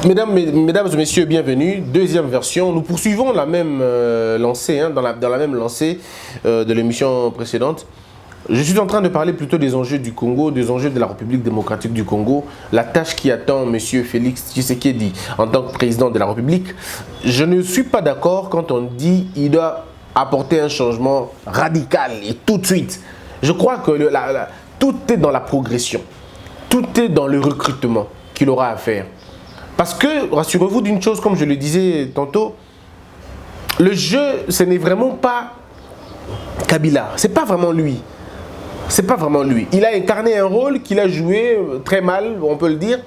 Mesdames et messieurs, bienvenue. Deuxième version. Nous poursuivons la même lancée, dans la même lancée de l'émission précédente. Je suis en train de parler plutôt des enjeux du Congo, des enjeux de la République démocratique du Congo, la tâche qui attend M. Félix Tshisekedi en tant que président de la République. Je ne suis pas d'accord quand on dit qu'il doit apporter un changement radical et tout de suite. Je crois que tout est dans la progression, tout est dans le recrutement qu'il aura à faire. Parce que, rassurez-vous d'une chose, comme je le disais tantôt, le jeu, ce n'est vraiment pas Kabila, c'est pas vraiment lui. C'est pas vraiment lui. Il a incarné un rôle qu'il a joué très mal, on peut le dire.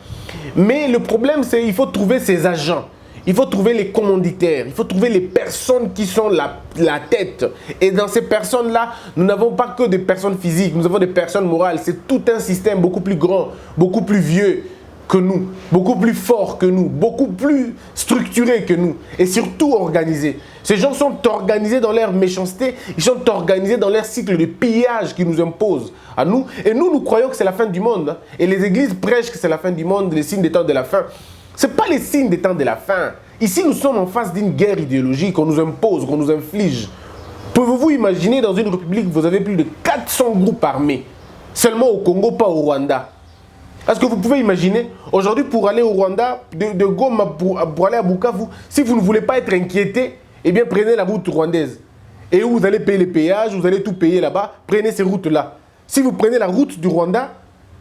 Mais le problème, c'est qu'il faut trouver ses agents. Il faut trouver les commanditaires. Il faut trouver les personnes qui sont la tête. Et dans ces personnes-là, nous n'avons pas que des personnes physiques. Nous avons des personnes morales. C'est tout un système beaucoup plus grand, beaucoup plus vieux que nous, beaucoup plus fort que nous, beaucoup plus structuré que nous et surtout organisé. Ces gens sont organisés dans leur méchanceté, ils sont organisés dans leur cycle de pillage qu'ils nous imposent à nous. Et nous croyons que c'est la fin du monde. Et les églises prêchent que c'est la fin du monde, les signes des temps de la fin. Ce n'est pas les signes des temps de la fin. Ici, nous sommes en face d'une guerre idéologique qu'on nous impose, qu'on nous inflige. Pouvez-vous imaginer dans une république, vous avez plus de 400 groupes armés, seulement au Congo, pas au Rwanda. Est-ce que vous pouvez imaginer, aujourd'hui pour aller au Rwanda, de Goma pour aller à Bukavu, si vous ne voulez pas être inquiété, eh bien prenez la route rwandaise. Et où vous allez payer les péages, vous allez tout payer là-bas, prenez ces routes-là. Si vous prenez la route du Rwanda,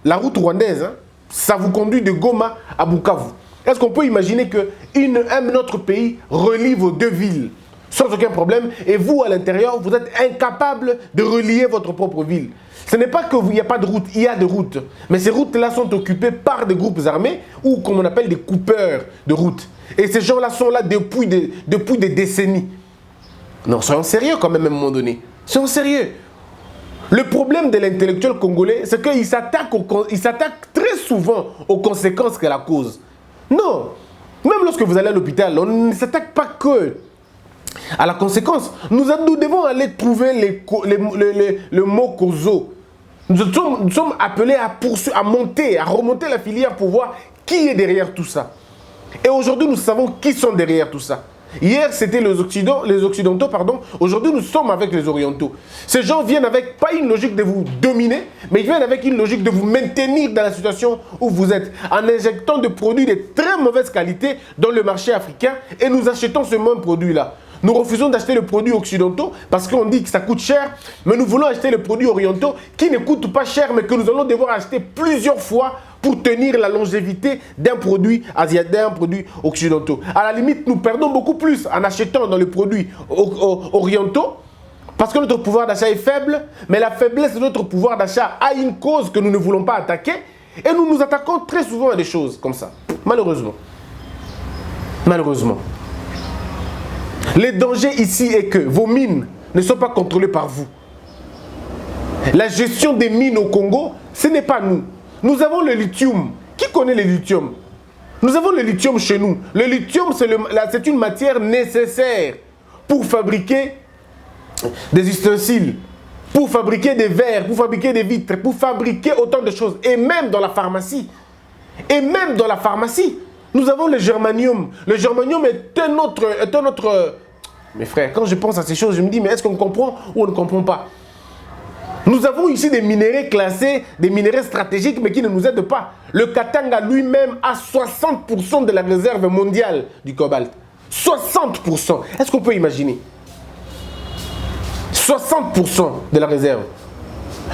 la route rwandaise, ça vous conduit de Goma à Bukavu. Est-ce qu'on peut imaginer qu'un autre pays relie vos deux villes sans aucun problème et vous, à l'intérieur, vous êtes incapable de relier votre propre ville? Ce n'est pas qu'il n'y a pas de route, il y a des routes. Mais ces routes-là sont occupées par des groupes armés ou comme on appelle des coupeurs de routes. Et ces gens-là sont là depuis des décennies. Non, soyons sérieux quand même à un moment donné. Soyons sérieux. Le problème de l'intellectuel congolais, c'est qu'il s'attaque très souvent aux conséquences qu'elle a cause. Non. Même lorsque vous allez à l'hôpital, on ne s'attaque pas que à la conséquence. Nous devons aller trouver le mot causeau. Nous sommes appelés à remonter la filière pour voir qui est derrière tout ça. Et aujourd'hui, nous savons qui sont derrière tout ça. Hier, c'était les Occidentaux, pardon. Aujourd'hui, nous sommes avec les Orientaux. Ces gens viennent avec, pas une logique de vous dominer, mais ils viennent avec une logique de vous maintenir dans la situation où vous êtes, en injectant des produits de très mauvaise qualité dans le marché africain et nous achetons ce même produit-là. Nous refusons d'acheter les produits occidentaux parce qu'on dit que ça coûte cher, mais nous voulons acheter les produits orientaux qui ne coûtent pas cher, mais que nous allons devoir acheter plusieurs fois pour tenir la longévité d'un produit asiatique, d'un produit occidentaux. À la limite, nous perdons beaucoup plus en achetant dans les produits orientaux parce que notre pouvoir d'achat est faible, mais la faiblesse de notre pouvoir d'achat a une cause que nous ne voulons pas attaquer et nous nous attaquons très souvent à des choses comme ça, malheureusement. Malheureusement. Le danger ici est que vos mines ne sont pas contrôlées par vous. La gestion des mines au Congo, ce n'est pas nous. Nous avons le lithium. Qui connaît le lithium? Nous avons le lithium chez nous. Le lithium, c'est une matière nécessaire pour fabriquer des ustensiles, pour fabriquer des verres, pour fabriquer des vitres, pour fabriquer autant de choses. Et même dans la pharmacie. Nous avons le germanium. Le germanium est un autre... Mes frères, quand je pense à ces choses, je me dis, mais est-ce qu'on comprend ou on ne comprend pas? Nous avons ici des minéraux classés, des minéraux stratégiques, mais qui ne nous aident pas. Le Katanga lui-même a 60% de la réserve mondiale du cobalt. 60%. Est-ce qu'on peut imaginer? 60% de la réserve.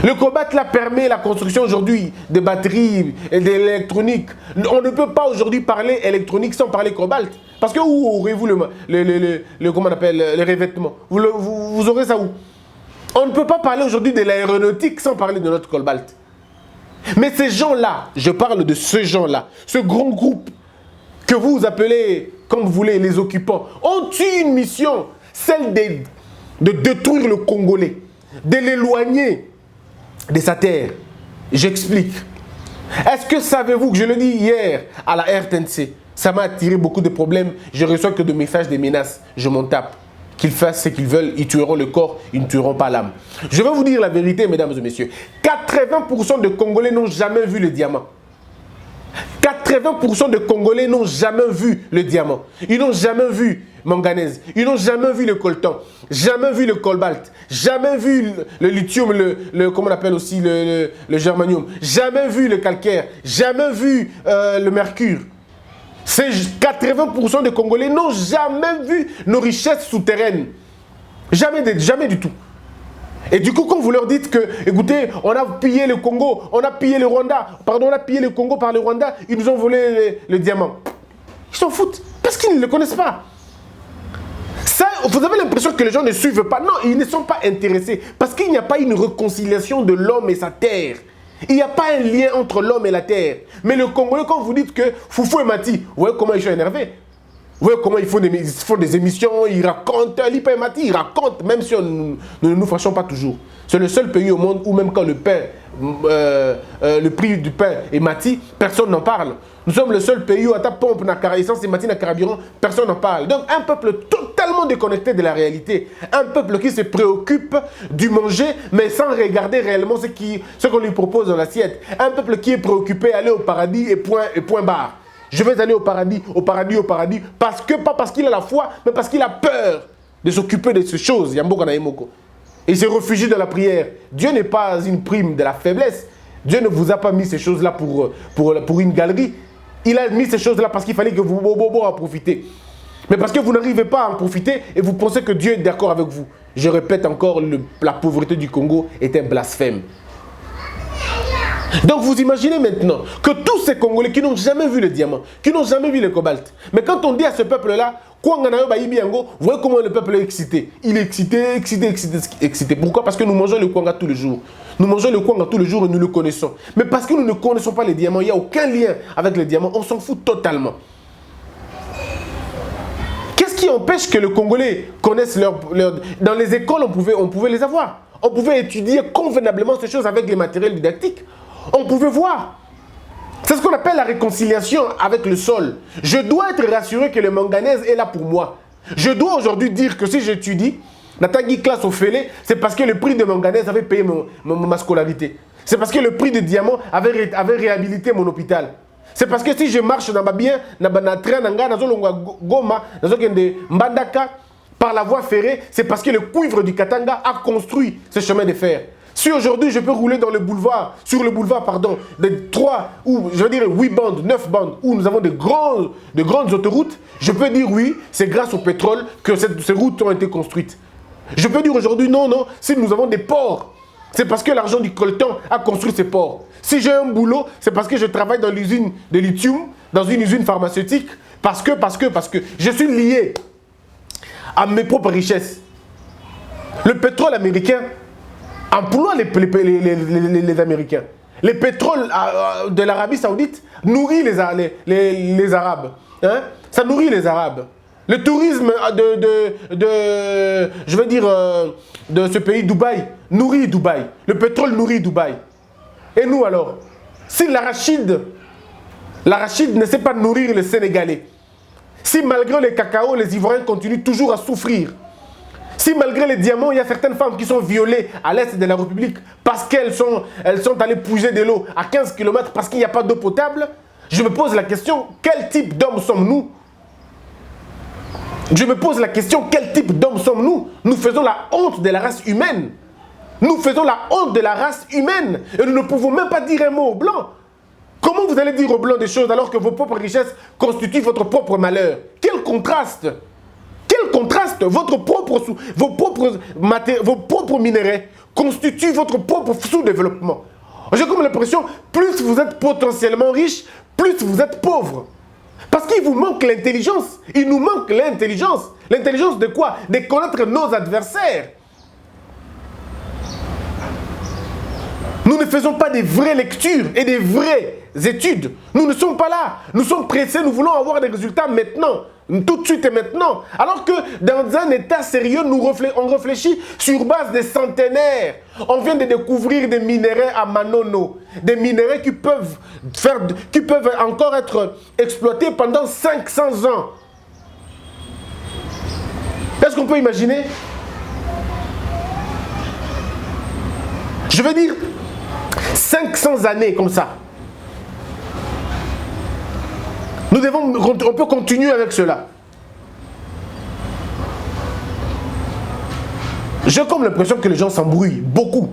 Le cobalt là permet la construction aujourd'hui des batteries et de l'électronique. On ne peut pas aujourd'hui parler électronique sans parler cobalt. Parce que où aurez-vous comment on appelle, les revêtements? Vous aurez ça où? On ne peut pas parler aujourd'hui de l'aéronautique sans parler de notre cobalt. Mais ces gens-là, je parle de ces gens-là, ce grand groupe que vous appelez, comme vous voulez, les occupants, ont eu une mission, celle de détruire le Congolais, de l'éloigner de sa terre. J'explique. Est-ce que savez-vous que je le dis hier à la RTNC, ça m'a attiré beaucoup de problèmes. Je reçois que des messages, des menaces. Je m'en tape. Qu'ils fassent ce qu'ils veulent, ils tueront le corps, ils ne tueront pas l'âme. Je vais vous dire la vérité, mesdames et messieurs. 80% de Congolais n'ont jamais vu le diamant. 80% de Congolais n'ont jamais vu le diamant. Ils n'ont jamais vu manganèse. Ils n'ont jamais vu le coltan. Jamais vu le cobalt. Jamais vu le lithium, comment on appelle aussi le germanium. Jamais vu le calcaire. Jamais vu le mercure. Ces 80% de Congolais n'ont jamais vu nos richesses souterraines. Jamais du tout. Et du coup, quand vous leur dites que, écoutez, on a pillé le Congo, on a pillé le Rwanda, pardon, on a pillé le Congo par le Rwanda, ils nous ont volé le diamant. Ils s'en foutent, parce qu'ils ne le connaissent pas. Ça, vous avez l'impression que les gens ne suivent pas. Non, ils ne sont pas intéressés, parce qu'il n'y a pas une réconciliation de l'homme et sa terre. Il n'y a pas un lien entre l'homme et la terre. Mais le Congolais, quand vous dites que Foufou et Mati, vous voyez comment ils sont énervés. Vous voyez comment ils font des émissions, ils racontent, Lipa et Mati, ils racontent, même si nous ne nous fâchons pas toujours. C'est le seul pays au monde où même quand le prix du pain est Mati, personne n'en parle. Nous sommes le seul pays où à ta pompe, essence et Mati, carburant, personne n'en parle. Donc un peuple totalement déconnecté de la réalité. Un peuple qui se préoccupe du manger, mais sans regarder réellement ce qu'on lui propose dans l'assiette. Un peuple qui est préoccupé d'aller au paradis et point barre. Je vais aller au paradis, au paradis, au paradis, pas parce qu'il a la foi, mais parce qu'il a peur de s'occuper de ces choses. Yambo Kanayemoko. Et il se réfugie dans la prière. Dieu n'est pas une prime de la faiblesse. Dieu ne vous a pas mis ces choses-là pour une galerie. Il a mis ces choses-là parce qu'il fallait que vous en profitez. Mais parce que vous n'arrivez pas à en profiter et vous pensez que Dieu est d'accord avec vous. Je répète encore, la pauvreté du Congo est un blasphème. Donc vous imaginez maintenant que tous ces Congolais qui n'ont jamais vu le diamant, qui n'ont jamais vu le cobalt, mais quand on dit à ce peuple-là, vous voyez comment le peuple est excité. Il est excité. Pourquoi? Parce que nous mangeons le kwanga tous les jours. Nous mangeons le kwanga tous les jours et nous le connaissons. Mais parce que nous ne connaissons pas les diamants, il n'y a aucun lien avec les diamants, on s'en fout totalement. Qu'est-ce qui empêche que les Congolais connaissent Dans les écoles, on pouvait les avoir. On pouvait étudier convenablement ces choses avec les matériels didactiques. On pouvait voir. C'est ce qu'on appelle la réconciliation avec le sol. Je dois être rassuré que le manganèse est là pour moi. Je dois aujourd'hui dire que si j'étudie, Nathalie classe au Félé, c'est parce que le prix de manganèse avait payé ma scolarité. C'est parce que le prix de diamant avait réhabilité mon hôpital. C'est parce que si je marche dans ma bien, dans ma train, dans Goma, dans Mbandaka, par la voie ferrée, c'est parce que le cuivre du Katanga a construit ce chemin de fer. Si aujourd'hui je peux rouler dans le boulevard, sur le boulevard, pardon, de 3 ou je veux dire 8 bandes, 9 bandes, où nous avons de grandes autoroutes, je peux dire oui, c'est grâce au pétrole que ces routes ont été construites. Je peux dire aujourd'hui non, si nous avons des ports, c'est parce que l'argent du coltan a construit ces ports. Si j'ai un boulot, c'est parce que je travaille dans l'usine de lithium, dans une usine pharmaceutique, parce que je suis lié à mes propres richesses. Le pétrole américain emploie les Américains. Le pétrole de l'Arabie Saoudite nourrit les Arabes. Hein? Ça nourrit les Arabes. Le tourisme de ce pays, Dubaï, nourrit Dubaï. Le pétrole nourrit Dubaï. Et nous alors, si l'arachide ne sait pas nourrir les Sénégalais, si malgré les cacao, les Ivoiriens continuent toujours à souffrir, si malgré les diamants, il y a certaines femmes qui sont violées à l'est de la République parce qu'elles sont allées puiser de l'eau à 15 km parce qu'il n'y a pas d'eau potable, je me pose la question, quel type d'hommes sommes-nous? Je me pose la question, quel type d'hommes sommes-nous? Nous faisons la honte de la race humaine. Nous faisons la honte de la race humaine. Et nous ne pouvons même pas dire un mot aux Blancs. Comment vous allez dire aux Blancs des choses alors que vos propres richesses constituent votre propre malheur? Quel contraste! Quel contraste! Vos propres minéraux constituent votre propre sous-développement. J'ai comme l'impression, plus vous êtes potentiellement riche, plus vous êtes pauvre. Parce qu'il vous manque l'intelligence. Il nous manque l'intelligence. L'intelligence de quoi? De connaître nos adversaires. Nous ne faisons pas des vraies lectures et des vraies études. Nous ne sommes pas là. Nous sommes pressés, nous voulons avoir des résultats maintenant. Tout de suite et maintenant. Alors que dans un état sérieux, on réfléchit sur base des centenaires. On vient de découvrir des minéraux à Manono. Des minéraux qui peuvent encore être exploités pendant 500 ans. Est-ce qu'on peut imaginer? Je veux dire, 500 années comme ça. On peut continuer avec cela. J'ai comme l'impression que les gens s'embrouillent beaucoup.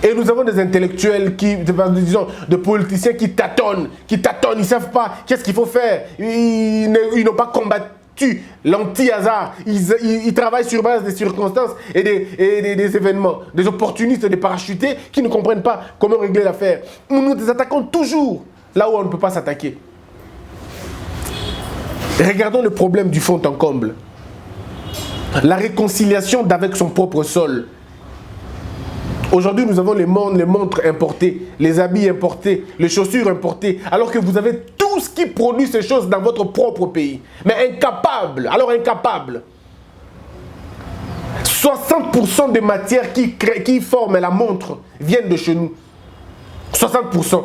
Et nous avons des intellectuels, disons, des politiciens qui tâtonnent, ils ne savent pas qu'est-ce qu'il faut faire. Ils n'ont pas combattu l'anti-hasard. Ils travaillent sur base des circonstances et des événements, des opportunistes, des parachutés qui ne comprennent pas comment régler l'affaire. Nous nous attaquons toujours là où on ne peut pas s'attaquer. Regardons le problème du fond en comble. La réconciliation d'avec son propre sol. Aujourd'hui, nous avons les montres importées, les habits importés, les chaussures importées, alors que vous avez tout ce qui produit ces choses dans votre propre pays. Mais incapable, alors incapable. 60% des matières qui forment la montre viennent de chez nous. 60%.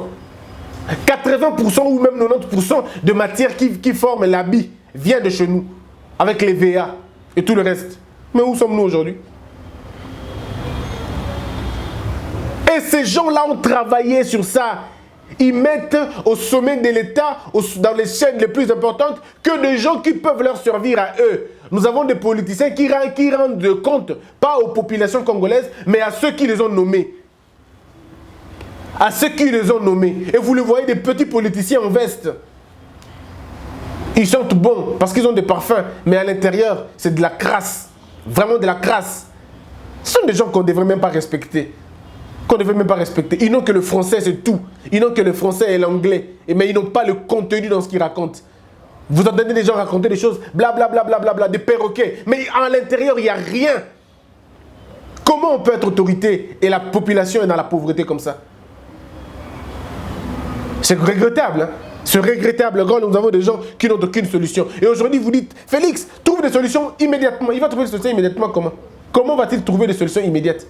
80% ou même 90% de matières qui forment l'habit viennent de chez nous. Avec les VA et tout le reste. Mais où sommes-nous aujourd'hui? Et ces gens-là ont travaillé sur ça. Ils mettent au sommet de l'État, dans les chaînes les plus importantes, que des gens qui peuvent leur servir à eux. Nous avons des politiciens qui rendent compte, pas aux populations congolaises, mais à ceux qui les ont nommés. À ceux qui les ont nommés. Et vous le voyez, des petits politiciens en veste. Ils sentent bon parce qu'ils ont des parfums, mais à l'intérieur, c'est de la crasse. Vraiment de la crasse. Ce sont des gens qu'on ne devrait même pas respecter. Ils n'ont que le français, c'est tout. Ils n'ont que le français et l'anglais. Mais ils n'ont pas le contenu dans ce qu'ils racontent. Vous entendez des gens raconter des choses, blablabla, des perroquets. Mais à l'intérieur, il n'y a rien. Comment on peut être autorité et la population est dans la pauvreté comme ça? C'est regrettable, hein? C'est regrettable. Quand nous avons des gens qui n'ont aucune solution. Et aujourd'hui, vous dites, Félix, trouve des solutions immédiatement. Il va trouver des solutions immédiatement comment? Comment va-t-il trouver des solutions immédiates?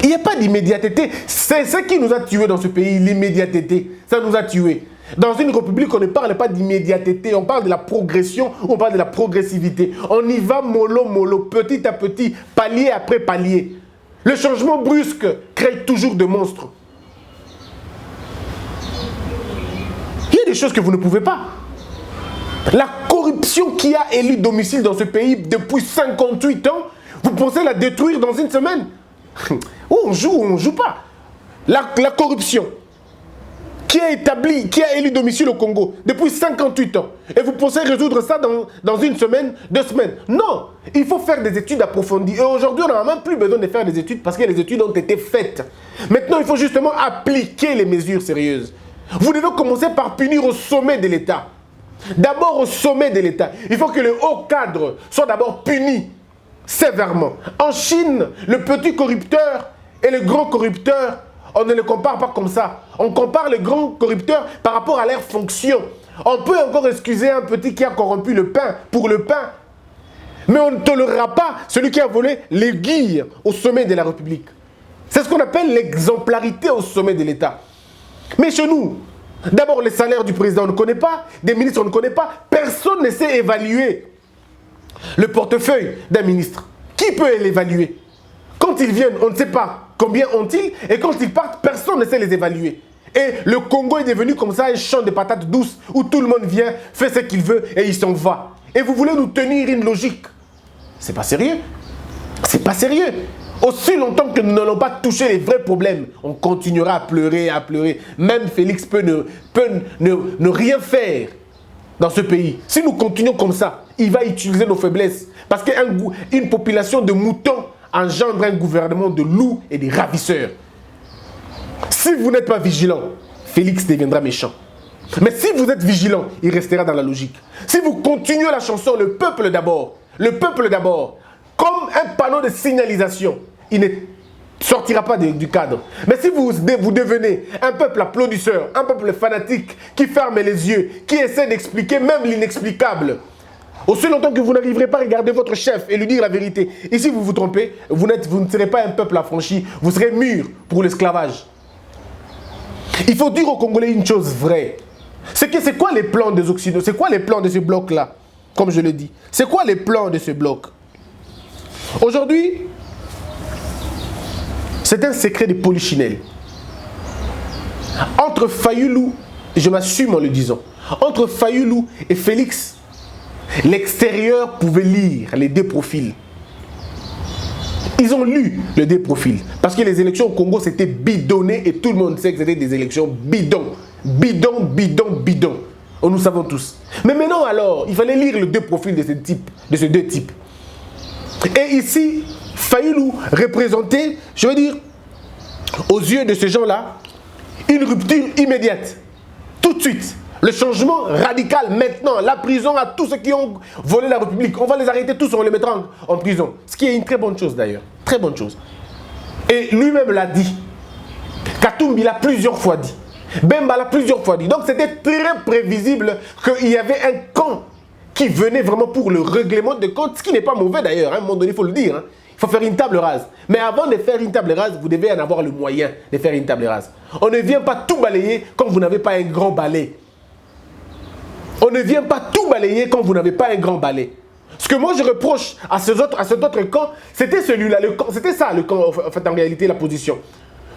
Il n'y a pas d'immédiateté. C'est ce qui nous a tués dans ce pays, l'immédiateté. Ça nous a tués. Dans une république, on ne parle pas d'immédiateté. On parle de la progression, on parle de la progressivité. On y va mollo, petit à petit, palier après palier. Le changement brusque crée toujours des monstres. Il y a des choses que vous ne pouvez pas. La corruption qui a élu domicile dans ce pays depuis 58 ans, vous pensez la détruire dans une semaine? Où on joue ou on ne joue pas. La corruption qui a élu domicile au Congo depuis 58 ans. Et vous pensez résoudre ça dans une semaine, 2 semaines? Non, il faut faire des études approfondies. Et aujourd'hui, on n'a même plus besoin de faire des études parce que les études ont été faites. Maintenant, il faut justement appliquer les mesures sérieuses. Vous devez commencer par punir au sommet de l'État. D'abord au sommet de l'État. Il faut que le haut cadre soit d'abord puni sévèrement. En Chine, le petit corrupteur et le grand corrupteur, on ne les compare pas comme ça. On compare les grands corrupteurs par rapport à leur fonction. On peut encore excuser un petit qui a corrompu le pain pour le pain. Mais on ne tolérera pas celui qui a volé l'aiguille au sommet de la République. C'est ce qu'on appelle l'exemplarité au sommet de l'État. Mais chez nous, d'abord les salaires du président on ne connaît pas, des ministres on ne connaît pas, personne ne sait évaluer le portefeuille d'un ministre. Qui peut l'évaluer? Quand ils viennent, on ne sait pas combien ont-ils, et quand ils partent, personne ne sait les évaluer. Et le Congo est devenu comme ça un champ de patates douces où tout le monde vient, fait ce qu'il veut et il s'en va. Et vous voulez nous tenir une logique? C'est pas sérieux. C'est pas sérieux. Aussi longtemps que nous n'allons pas toucher les vrais problèmes, on continuera à pleurer, à pleurer. Même Félix peut ne rien faire dans ce pays. Si nous continuons comme ça, il va utiliser nos faiblesses. Parce qu'une population de moutons engendre un gouvernement de loups et de ravisseurs. Si vous n'êtes pas vigilant, Félix deviendra méchant. Mais si vous êtes vigilant, il restera dans la logique. Si vous continuez la chanson, le peuple d'abord, comme un panneau de signalisation, il ne sortira pas du cadre. Mais si vous devenez un peuple applaudisseur, un peuple fanatique, qui ferme les yeux, qui essaie d'expliquer même l'inexplicable, aussi longtemps que vous n'arriverez pas à regarder votre chef et lui dire la vérité, et si vous vous trompez, vous ne serez pas un peuple affranchi, vous serez mûr pour l'esclavage. Il faut dire aux Congolais une chose vraie. C'est quoi les plans des Occidentaux? C'est quoi les plans de ce bloc-là? Comme je le dis. C'est quoi les plans de ce bloc? Aujourd'hui, c'est un secret de polichinelle. Entre Fayulu, je m'assume en le disant, Entre Fayulu et Félix, l'extérieur pouvait lire les deux profils. Ils ont lu les deux profils. Parce que les élections au Congo, c'était bidonné et tout le monde sait que c'était des élections bidons. Bidon, bidon, bidon. Nous savons tous. Mais maintenant alors, il fallait lire les deux profils de ces deux types. Et ici, Fayulu représentait, je veux dire, aux yeux de ces gens-là, une rupture immédiate. Tout de suite. Le changement radical maintenant. La prison à tous ceux qui ont volé la République. On va les arrêter tous, on va les mettre en prison. Ce qui est une très bonne chose d'ailleurs. Très bonne chose. Et lui-même l'a dit. Katumbi l'a plusieurs fois dit. Bemba l'a plusieurs fois dit. Donc c'était très prévisible qu'il y avait un camp qui venait vraiment pour le règlement de compte. Ce qui n'est pas mauvais d'ailleurs. À un moment donné, il faut le dire. Hein. Il faut faire une table rase. Mais avant de faire une table rase, vous devez en avoir le moyen de faire une table rase. On ne vient pas tout balayer quand vous n'avez pas un grand balai. On ne vient pas tout balayer quand vous n'avez pas un grand balai. Ce que moi je reproche à cet autre camp, c'était celui-là, c'était ça le camp, en fait en réalité la position.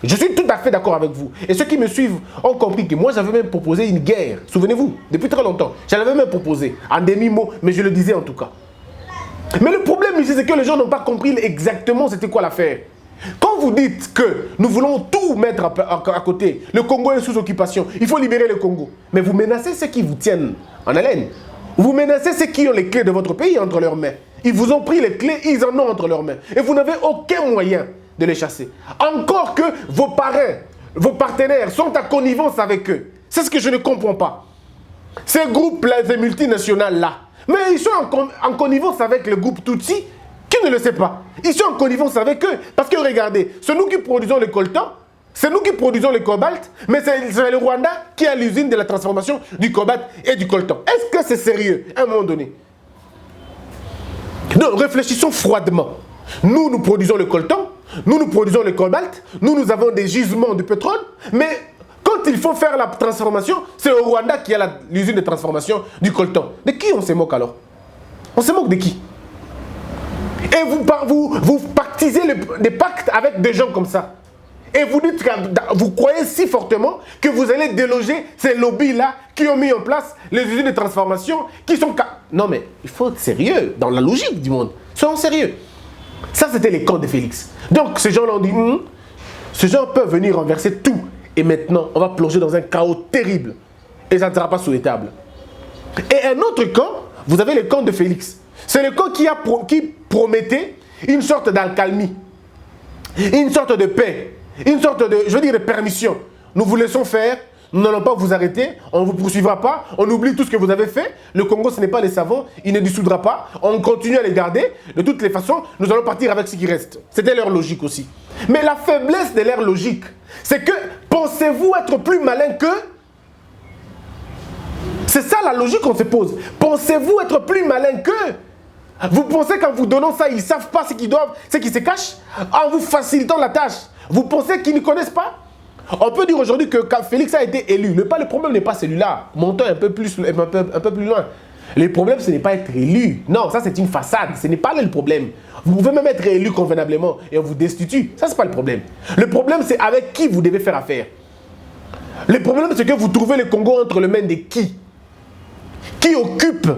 Je suis tout à fait d'accord avec vous. Et ceux qui me suivent ont compris que moi j'avais même proposé une guerre, souvenez-vous, depuis très longtemps. Je l'avais même proposé, en demi-mot, mais je le disais en tout cas. Mais le problème ici, c'est que les gens n'ont pas compris exactement c'était quoi l'affaire. Quand vous dites que nous voulons tout mettre à côté, le Congo est sous occupation, il faut libérer le Congo. Mais vous menacez ceux qui vous tiennent en haleine. Vous menacez ceux qui ont les clés de votre pays entre leurs mains. Ils vous ont pris les clés, ils en ont entre leurs mains. Et vous n'avez aucun moyen de les chasser. Encore que vos parrains, vos partenaires sont en connivence avec eux. C'est ce que je ne comprends pas. Ces groupes-là, ces multinationales-là, mais ils sont en connivence avec le groupe Tutsi. Qui ne le sait pas? Ils sont en connivence avec eux. Parce que regardez, c'est nous qui produisons le coltan, c'est nous qui produisons le cobalt, mais c'est le Rwanda qui a l'usine de la transformation du cobalt et du coltan. Est-ce que c'est sérieux à un moment donné? Donc réfléchissons froidement. Nous produisons le coltan, nous produisons le cobalt, nous avons des gisements de pétrole, mais quand il faut faire la transformation, c'est au Rwanda qui a l'usine de transformation du coltan. De qui on se moque alors? On se moque de qui? Et vous pactisez des pactes avec des gens comme ça. Et vous dites que vous croyez si fortement que vous allez déloger ces lobbies-là qui ont mis en place les usines de transformation qui sont... Non mais il faut être sérieux dans la logique du monde. Soyons sérieux. Ça c'était les camps de Félix. Donc ces gens-là ont dit, ces gens peuvent venir renverser tout. Et maintenant on va plonger dans un chaos terrible. Et ça ne sera pas souhaitable. Et un autre camp, vous avez le camp de Félix. C'est le camp qui promettait une sorte d'accalmie, une sorte de paix, une sorte de, je veux dire, de permission. Nous vous laissons faire, nous n'allons pas vous arrêter, on ne vous poursuivra pas, on oublie tout ce que vous avez fait. Le Congo, ce n'est pas les savants, il ne dissoudra pas, on continue à les garder. De toutes les façons, nous allons partir avec ce qui reste. C'était leur logique aussi. Mais la faiblesse de leur logique, c'est que pensez-vous être plus malin qu'eux? C'est ça la logique qu'on se pose. Pensez-vous être plus malin qu'eux? Vous pensez qu'en vous donnant ça, ils ne savent pas ce qu'ils doivent, ce qui se cache? En vous facilitant la tâche, vous pensez qu'ils ne connaissent pas? On peut dire aujourd'hui que Félix a été élu. Le problème n'est pas celui-là. Montons un peu plus loin. Le problème, ce n'est pas être élu. Non, ça c'est une façade. Ce n'est pas là le problème. Vous pouvez même être élu convenablement et on vous destitue. Ça, ce n'est pas le problème. Le problème, c'est avec qui vous devez faire affaire. Le problème, c'est que vous trouvez le Congo entre les mains de qui? Qui occupe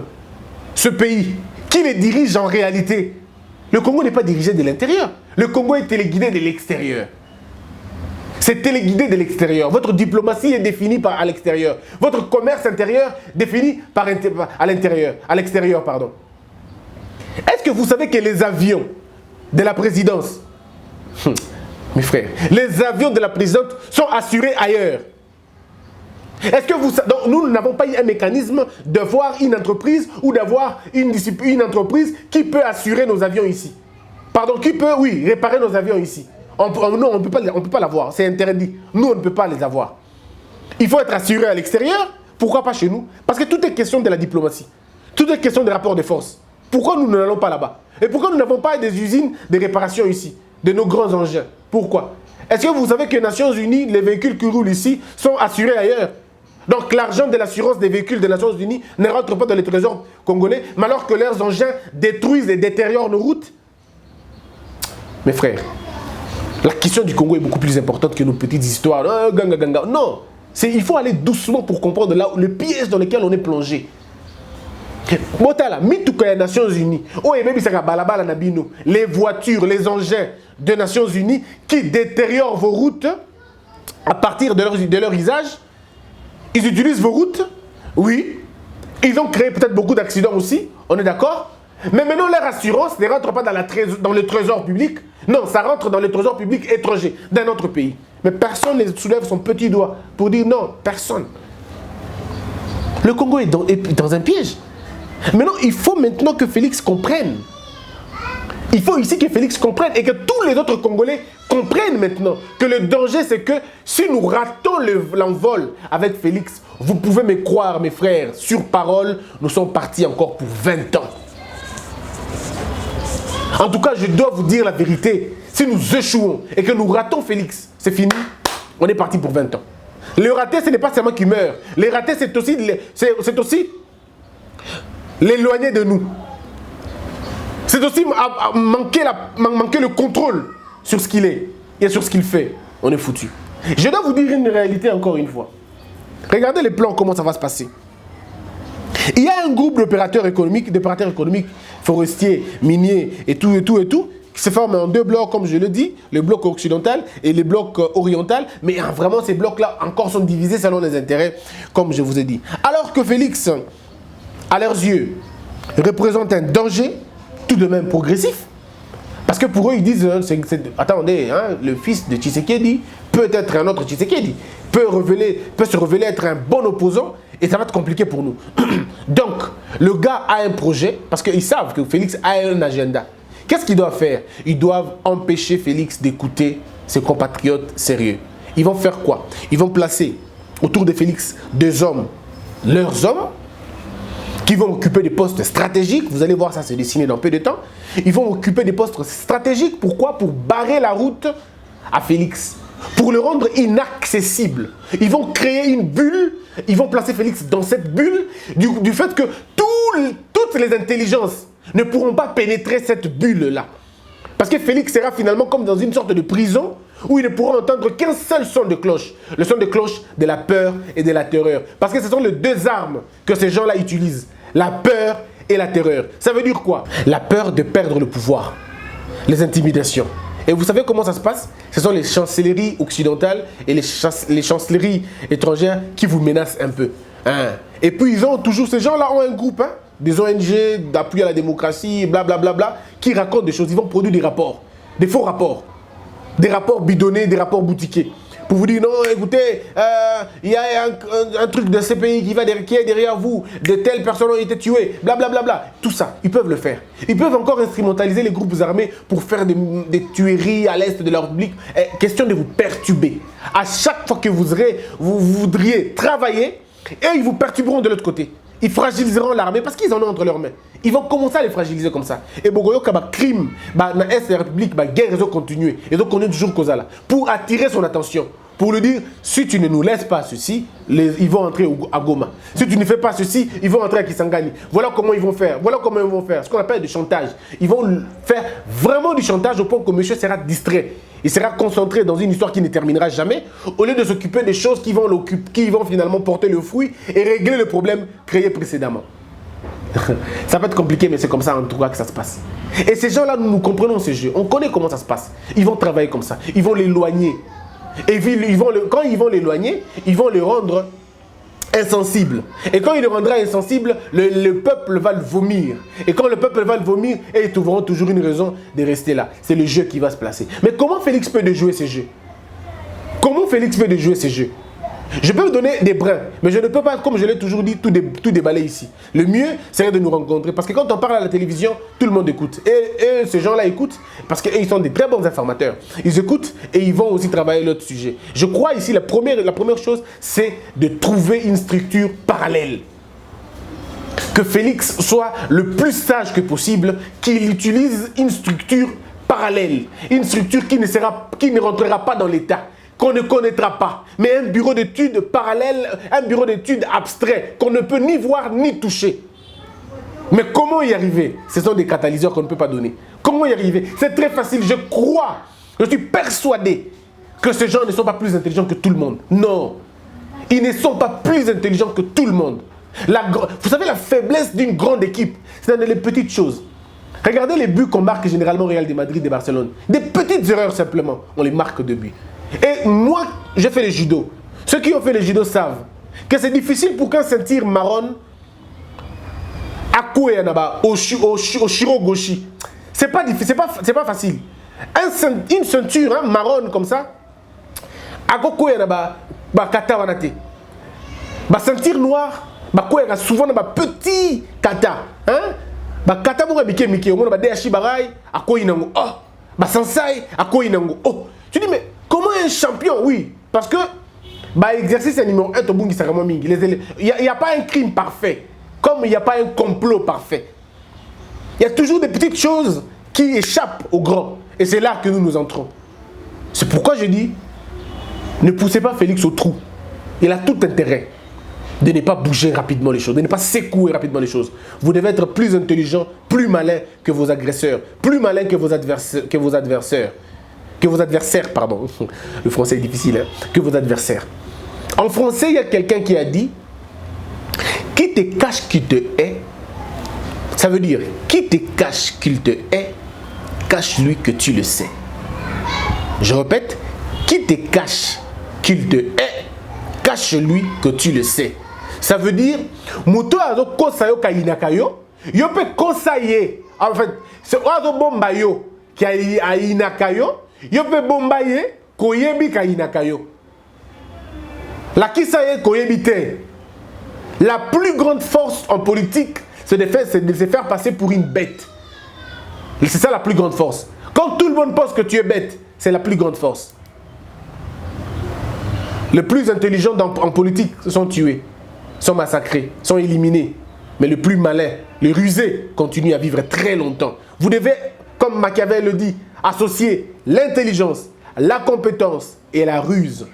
ce pays? Qui les dirige en réalité? Le Congo n'est pas dirigé de l'intérieur. Le Congo est téléguidé de l'extérieur. C'est téléguidé de l'extérieur. Votre diplomatie est définie à l'extérieur. Votre commerce intérieur défini à l'extérieur, pardon. Est-ce que vous savez que les avions de la présidence, mes frères, les avions de la présidence sont assurés ailleurs? Est-ce que vous savez, donc nous n'avons pas eu un mécanisme de voir une entreprise ou d'avoir une entreprise qui peut assurer nos avions ici? Pardon, qui peut, oui, réparer nos avions ici? Non, on ne peut pas l'avoir, c'est interdit. Nous, on ne peut pas les avoir. Il faut être assuré à l'extérieur. Pourquoi pas chez nous? Parce que tout est question de la diplomatie. Tout est question des rapports de force. Pourquoi nous n'allons pas là-bas? Et pourquoi nous n'avons pas des usines de réparation ici? De nos grands engins? Pourquoi? Est-ce que vous savez que les Nations Unies, les véhicules qui roulent ici, sont assurés ailleurs? Donc l'argent de l'assurance des véhicules des Nations Unies ne rentre pas dans les trésors congolais, mais alors que leurs engins détruisent et détériorent nos routes. Mes frères, la question du Congo est beaucoup plus importante que nos petites histoires. Non, Il faut aller doucement pour comprendre là, le piège dans lequel on est plongé. Les Nations Unies, les voitures, les engins des Nations Unies qui détériorent vos routes à partir de leur usage. Ils utilisent vos routes, oui. Ils ont créé peut-être beaucoup d'accidents aussi, on est d'accord. Mais maintenant, leur assurance ne rentre pas dans le trésor public. Non, ça rentre dans le trésor public étranger, d'un autre pays. Mais personne ne soulève son petit doigt pour dire non, personne. Le Congo est dans un piège. Maintenant, il faut maintenant que Félix comprenne. Il faut ici que Félix comprenne et que tous les autres Congolais comprennent maintenant que le danger, c'est que si nous ratons l'envol avec Félix, vous pouvez me croire, mes frères, sur parole, nous sommes partis encore pour 20 ans. En tout cas, je dois vous dire la vérité. Si nous échouons et que nous ratons Félix, c'est fini. On est parti pour 20 ans. Le raté, ce n'est pas seulement qui meurt. Le raté, c'est aussi l'éloigner de nous. C'est aussi manquer le contrôle sur ce qu'il est et sur ce qu'il fait. On est foutu. Je dois vous dire une réalité encore une fois. Regardez les plans, comment ça va se passer. Il y a un groupe d'opérateurs économiques, forestiers, miniers et tout, qui se forment en deux blocs, comme je le dis, le bloc occidental et le bloc oriental. Mais vraiment, ces blocs-là encore sont divisés selon les intérêts, comme je vous ai dit. Alors que Félix, à leurs yeux, représente un danger, tout de même progressif. Parce que pour eux, ils disent, attendez, le fils de Tshisekedi peut être un autre Tshisekedi, peut se révéler être un bon opposant, et ça va être compliqué pour nous. Donc, le gars a un projet, parce qu'ils savent que Félix a un agenda. Qu'est-ce qu'ils doivent faire? Ils doivent empêcher Félix d'écouter ses compatriotes sérieux. Ils vont faire quoi? Ils vont placer autour de Félix des hommes, leurs hommes, qui vont occuper des postes stratégiques. Vous allez voir ça se dessiner dans peu de temps. Ils vont occuper des postes stratégiques. Pourquoi? Pour barrer la route à Félix. Pour le rendre inaccessible. Ils vont créer une bulle. Ils vont placer Félix dans cette bulle du fait que toutes les intelligences ne pourront pas pénétrer cette bulle-là. Parce que Félix sera finalement comme dans une sorte de prison où il ne pourra entendre qu'un seul son de cloche. Le son de cloche de la peur et de la terreur. Parce que ce sont les deux armes que ces gens-là utilisent. La peur et la terreur. Ça veut dire quoi? La peur de perdre le pouvoir. Les intimidations. Et vous savez comment ça se passe? Ce sont les chancelleries occidentales et les chancelleries étrangères qui vous menacent un peu. Et puis ils ont toujours, ces gens-là ont un groupe, des ONG d'appui à la démocratie, blablabla, qui racontent des choses. Ils vont produire des rapports, des faux rapports. Des rapports bidonnés, des rapports boutiqués. Pour vous dire, non, écoutez, il y a un truc de CPI qui est derrière vous, de telles personnes ont été tuées, blablabla. Tout ça, ils peuvent le faire. Ils peuvent encore instrumentaliser les groupes armés pour faire des tueries à l'est de leur République. Question de vous perturber. À chaque fois que vous voudriez travailler, et ils vous perturberont de l'autre côté. Ils fragiliseront l'armée parce qu'ils en ont entre leurs mains. Ils vont commencer à les fragiliser comme ça. Et Bogoyo Kaba crime, dans l'Est de la République, guerre, ils ont continué. Ils ont connu toujours cause là. Pour attirer son attention. Pour lui dire, si tu ne nous laisses pas ceci, ils vont entrer à Goma. Si tu ne fais pas ceci, ils vont entrer à Kisangani. Voilà comment ils vont faire. Voilà comment ils vont faire. Ce qu'on appelle du chantage. Ils vont faire vraiment du chantage au point que monsieur sera distrait. Il sera concentré dans une histoire qui ne terminera jamais, au lieu de s'occuper des choses qui vont finalement porter le fruit et régler le problème créé précédemment. Ça peut être compliqué, mais c'est comme ça en tout cas que ça se passe. Et ces gens-là, nous comprenons ces jeux. On connaît comment ça se passe. Ils vont travailler comme ça. Ils vont l'éloigner. Et quand ils vont l'éloigner, ils vont le rendre insensible. Et quand il le rendra insensible, le peuple va le vomir. Et quand le peuple va le vomir, ils trouveront toujours une raison de rester là. C'est le jeu qui va se placer. Mais comment Félix peut jouer ces jeux? Comment Félix peut jouer ces jeux? Je peux vous donner des brins, mais je ne peux pas, comme je l'ai toujours dit, tout déballer ici. Le mieux serait de nous rencontrer, parce que quand on parle à la télévision, tout le monde écoute. Et ces gens-là écoutent, parce qu'ils sont des très bons informateurs. Ils écoutent et ils vont aussi travailler l'autre sujet. Je crois ici, la première chose, c'est de trouver une structure parallèle. Que Félix soit le plus sage que possible, qu'il utilise une structure parallèle. Une structure qui ne rentrera pas dans l'État, qu'on ne connaîtra pas, mais un bureau d'études parallèle, un bureau d'études abstrait, qu'on ne peut ni voir ni toucher. Mais comment y arriver? Ce sont des catalyseurs qu'on ne peut pas donner. Comment y arriver? C'est très facile, je crois, je suis persuadé que ces gens ne sont pas plus intelligents que tout le monde. Non. Ils ne sont pas plus intelligents que tout le monde. Vous savez, la faiblesse d'une grande équipe, c'est dans les petites choses. Regardez les buts qu'on marque généralement au Real de Madrid et Barcelone. Des petites erreurs simplement, on les marque de buts. Et moi, j'ai fait le judo. Ceux qui ont fait le judo savent que c'est difficile pour qu'un ceinture marron au shiro goshi. C'est pas difficile, c'est pas facile. Une ceinture marron comme ça, kata wanate. Ba ceinture noire, souvent ba petit kata, ba kata mo mike mike, on ba DHI barai, akoyi nango. Oh, ba sansai, akoyi nango. Oh, tu dis mais comment un champion? Oui, parce que bah exercice numéro 1 tobungi sakamo mingi. Il y a pas un crime parfait, comme il n'y a pas un complot parfait. Il y a toujours des petites choses qui échappent aux grands. Et c'est là que nous entrons. C'est pourquoi je dis, ne poussez pas Félix au trou. Il a tout intérêt de ne pas bouger rapidement les choses, de ne pas secouer rapidement les choses. Vous devez être plus intelligent, plus malin que vos agresseurs, plus malin que vos adversaires. Pardon. Le français est difficile, que vos adversaires. En français, il y a quelqu'un qui a dit, qui te cache qui te hait, ça veut dire, qui te cache qu'il te hait, cache-lui que tu le sais. Je répète, qui te cache qu'il te hait, cache-lui que tu le sais. Ça veut dire, moto azo kosayo kainakayo, yo pe kosaye. En fait, c'est azo bombayo qui a inakayo, yo pe bombaye koyebi kainakayo. La kisaye koyebi te. La plus grande force en politique, c'est de se faire passer pour une bête. C'est ça la plus grande force. Quand tout le monde pense que tu es bête, c'est la plus grande force. Les plus intelligents en politique sont tués, sont massacrés, sont éliminés. Mais le plus malin, le rusé, continue à vivre très longtemps. Vous devez, comme Machiavel le dit, associer l'intelligence, la compétence et la ruse.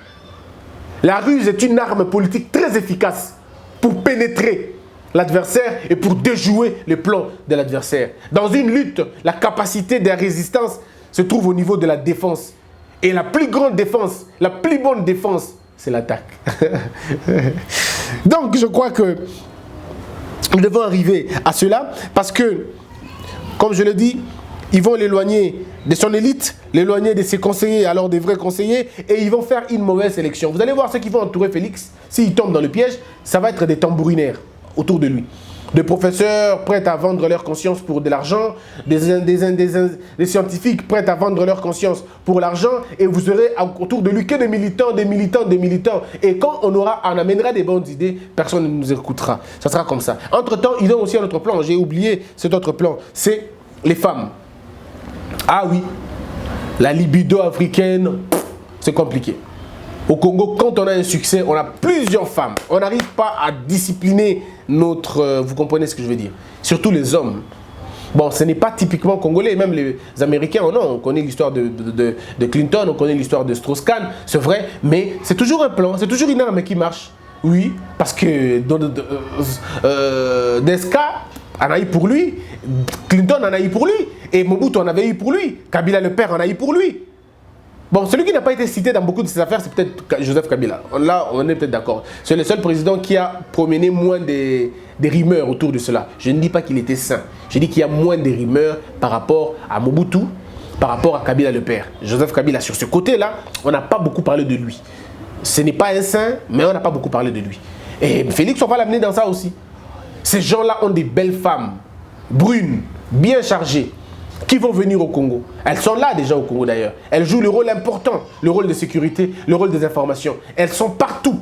La ruse est une arme politique très efficace pour pénétrer l'adversaire et pour déjouer les plans de l'adversaire. Dans une lutte, la capacité de résistance se trouve au niveau de la défense. Et la plus grande défense, la plus bonne défense, c'est l'attaque. Donc je crois que nous devons arriver à cela parce que, comme je le dis, ils vont l'éloigner de son élite, l'éloigner de ses conseillers, alors des vrais conseillers, et ils vont faire une mauvaise sélection. Vous allez voir ceux qui vont entourer Félix, s'il tombe dans le piège, ça va être des tambourinaires autour de lui. Des professeurs prêts à vendre leur conscience pour de l'argent, des scientifiques prêts à vendre leur conscience pour l'argent, et vous aurez autour de lui que des militants. Et quand on amènera des bonnes idées, personne ne nous écoutera. Ça sera comme ça. Entre-temps, ils ont aussi un autre plan. J'ai oublié cet autre plan. C'est les femmes. Ah oui, la libido africaine, c'est compliqué. Au Congo, quand on a un succès, on a plusieurs femmes. On n'arrive pas à discipliner notre... vous comprenez ce que je veux dire? Surtout les hommes. Bon, ce n'est pas typiquement congolais, même les Américains, non. On connaît l'histoire de Clinton, on connaît l'histoire de Strauss-Kahn, c'est vrai, mais c'est toujours un plan, c'est toujours une arme qui marche. Oui, parce que Desca en a eu pour lui, Clinton en a eu pour lui, et Mobutu en avait eu pour lui, Kabila le père en a eu pour lui. Bon, celui qui n'a pas été cité dans beaucoup de ces affaires, c'est peut-être Joseph Kabila. Là, on est peut-être d'accord. C'est le seul président qui a promené moins des rumeurs autour de cela. Je ne dis pas qu'il était sain. Je dis qu'il y a moins de rumeurs par rapport à Mobutu, par rapport à Kabila le père. Joseph Kabila, sur ce côté-là, on n'a pas beaucoup parlé de lui. Ce n'est pas un saint, mais on n'a pas beaucoup parlé de lui. Et Félix, on va l'amener dans ça aussi. Ces gens-là ont des belles femmes, brunes, bien chargées, qui vont venir au Congo. Elles sont là déjà au Congo d'ailleurs. Elles jouent le rôle important, le rôle de sécurité, le rôle des informations. Elles sont partout.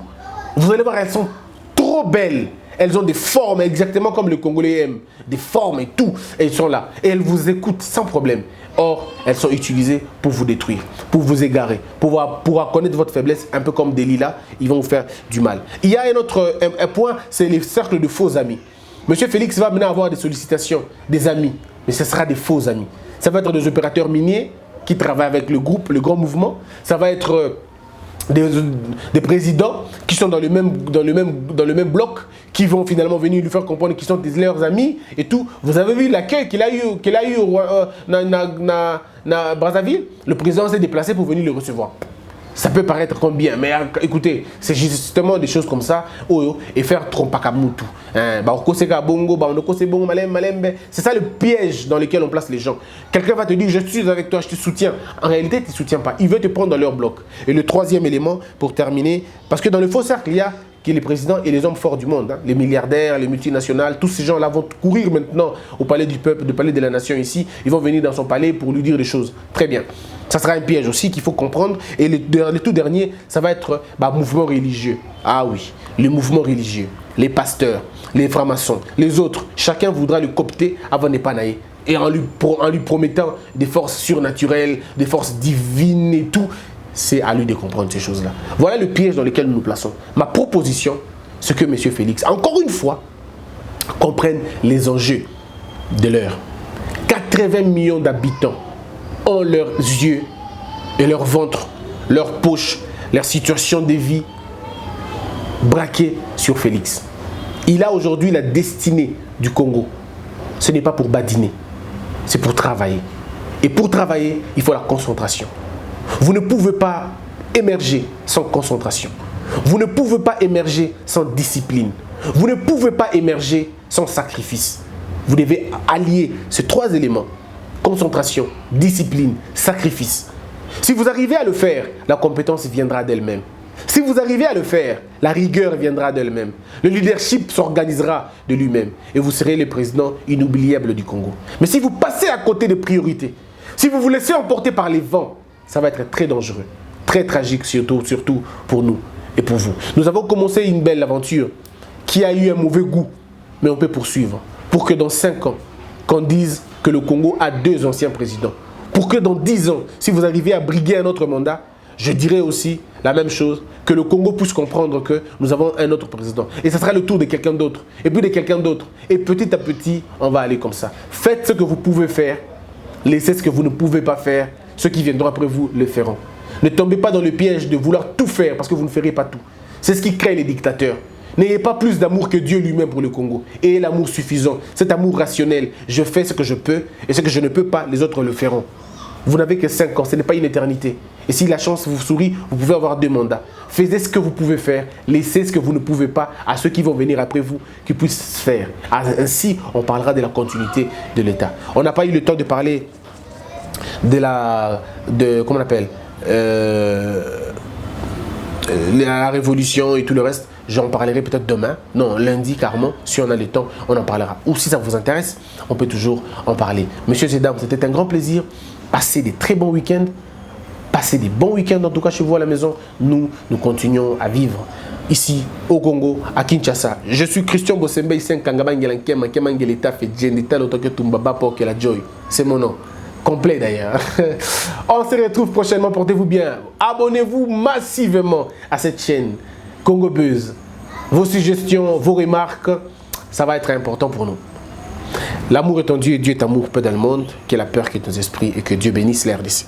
Vous allez voir, elles sont trop belles. Elles ont des formes exactement comme le Congolais aime. Des formes et tout. Et elles sont là. Et elles vous écoutent sans problème. Or, elles sont utilisées pour vous détruire, pour vous égarer, pour connaître votre faiblesse, un peu comme Delilah, ils vont vous faire du mal. Il y a un autre point, c'est les cercles de faux amis. Monsieur Félix va maintenant avoir des sollicitations, des amis, mais ce sera des faux amis. Ça va être des opérateurs miniers qui travaillent avec le groupe, le grand mouvement. Ça va être des présidents qui sont dans le même bloc, qui vont finalement venir lui faire comprendre qu'ils sont leurs amis et tout. Vous avez vu l'accueil qu'il a eu à Brazzaville. Le président s'est déplacé pour venir le recevoir. Ça peut paraître combien, mais écoutez, c'est justement des choses comme ça, et faire trompakamutu. C'est ça le piège dans lequel on place les gens. Quelqu'un va te dire, je suis avec toi, je te soutiens. En réalité, tu ne te soutiens pas. Il veut te prendre dans leur bloc. Et le troisième élément, pour terminer, parce que dans le faux cercle, il y a les présidents et les hommes forts du monde, les milliardaires, les multinationales, tous ces gens-là vont courir maintenant au palais du peuple, au palais de la nation ici. Ils vont venir dans son palais pour lui dire des choses. Très bien. Ça sera un piège aussi qu'il faut comprendre. Et le tout dernier, ça va être mouvement religieux. Ah oui, les mouvements religieux, les pasteurs, les francs-maçons, les autres. Chacun voudra le coopter avant de panailler. Et en lui promettant des forces surnaturelles, des forces divines et tout. C'est à lui de comprendre ces choses-là. Voilà le piège dans lequel nous nous plaçons. Ma proposition, c'est que M. Félix, encore une fois, comprenne les enjeux de l'heure. 80 millions d'habitants ont leurs yeux et leur ventre, leur poche, leur situation de vie braquée sur Félix. Il a aujourd'hui la destinée du Congo. Ce n'est pas pour badiner, c'est pour travailler. Et pour travailler, il faut la concentration. Vous ne pouvez pas émerger sans concentration. Vous ne pouvez pas émerger sans discipline. Vous ne pouvez pas émerger sans sacrifice. Vous devez allier ces trois éléments. Concentration, discipline, sacrifice. Si vous arrivez à le faire, la compétence viendra d'elle-même. Si vous arrivez à le faire, la rigueur viendra d'elle-même. Le leadership s'organisera de lui-même. Et vous serez le président inoubliable du Congo. Mais si vous passez à côté des priorités, si vous vous laissez emporter par les vents, ça va être très dangereux, très tragique surtout pour nous et pour vous. Nous avons commencé une belle aventure qui a eu un mauvais goût, mais on peut poursuivre pour que dans 5 ans, qu'on dise que le Congo a 2 anciens présidents. Pour que dans 10 ans, si vous arrivez à briguer un autre mandat, je dirais aussi la même chose, que le Congo puisse comprendre que nous avons un autre président. Et ça sera le tour de quelqu'un d'autre, et puis de quelqu'un d'autre. Et petit à petit, on va aller comme ça. Faites ce que vous pouvez faire, laissez ce que vous ne pouvez pas faire. Ceux qui viendront après vous le feront. Ne tombez pas dans le piège de vouloir tout faire parce que vous ne ferez pas tout. C'est ce qui crée les dictateurs. N'ayez pas plus d'amour que Dieu lui-même pour le Congo. Ayez l'amour suffisant, cet amour rationnel. Je fais ce que je peux et ce que je ne peux pas, les autres le feront. Vous n'avez que 5 ans, ce n'est pas une éternité. Et si la chance vous sourit, vous pouvez avoir 2 mandats. Faites ce que vous pouvez faire, laissez ce que vous ne pouvez pas à ceux qui vont venir après vous, qui puissent faire. Ainsi, on parlera de la continuité de l'État. On n'a pas eu le temps de parler comment on appelle la révolution et tout le reste. J'en parlerai peut-être demain, non, lundi carrément, si on a le temps, on en parlera. Ou si ça vous intéresse, on peut toujours en parler. Messieurs et dames, c'était un grand plaisir. Passez des très bons week-ends. Passez des bons week-ends, en tout cas chez vous à la maison. Nous continuons à vivre ici au Congo, à Kinshasa. Je suis Christian Bosembe, ici en Kangabangelankem, Kemangeleta, Fedjendita, l'autoque Tumbaba, Pokela Joy. C'est mon nom. Complet d'ailleurs. On se retrouve prochainement, portez-vous bien. Abonnez-vous massivement à cette chaîne Congo Buzz. Vos suggestions, vos remarques, ça va être important pour nous. L'amour est en Dieu et Dieu est amour, peu dans le monde. Que la peur quitte nos esprits et que Dieu bénisse l'air d'ici.